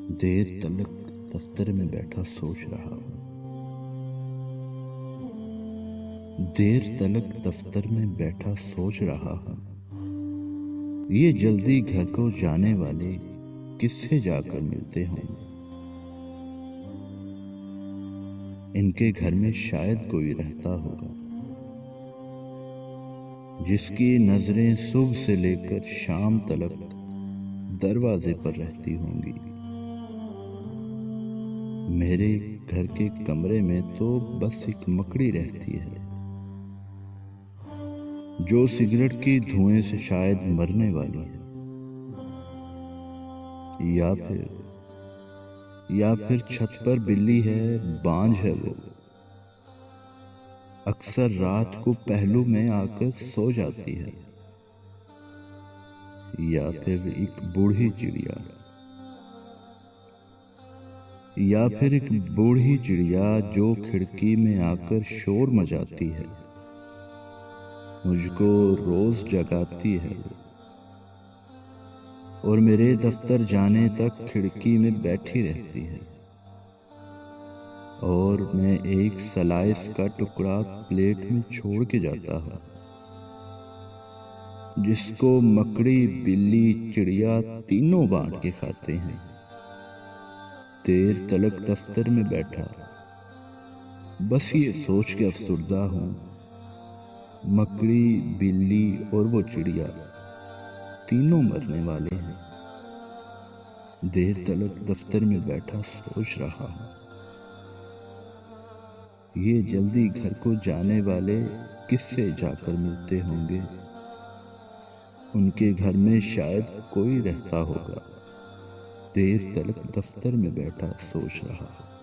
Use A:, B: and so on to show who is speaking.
A: देर तलक दफ्तर में बैठा सोच रहा हूँ। देर तलक दफ्तर में बैठा सोच रहा हूँ। ये जल्दी घर को जाने वाले किससे जाकर मिलते होंगे। इनके घर में शायद कोई रहता होगा जिसकी नजरें सुबह से लेकर शाम तलक दरवाजे पर रहती होंगी। मेरे घर के कमरे में तो बस एक मकड़ी रहती है जो सिगरेट की धुएं से शायद मरने वाली है, या फिर छत पर बिल्ली है, बांझ है वो। अक्सर रात को पहलू में आकर सो जाती है, या फिर एक बूढ़ी चिड़िया, जो खिड़की में आकर शोर मचाती है, मुझको रोज जगाती है और मेरे दफ्तर जाने तक खिड़की में बैठी रहती है। और मैं एक स्लाइस का टुकड़ा प्लेट में छोड़ के जाता हूँ जिसको मकड़ी, बिल्ली, चिड़िया तीनों बांट के खाते हैं। देर तलक दफ्तर में बैठा बस ये सोच के अफसुर्दा हूँ, मकड़ी, बिल्ली और वो चिड़िया तीनों मरने वाले हैं। देर तलक दफ्तर में बैठा सोच रहा हूँ। ये जल्दी घर को जाने वाले किससे जाकर मिलते होंगे। उनके घर में शायद कोई रहता होगा। देर तलक दफ्तर में बैठा सोच रहा हूँ।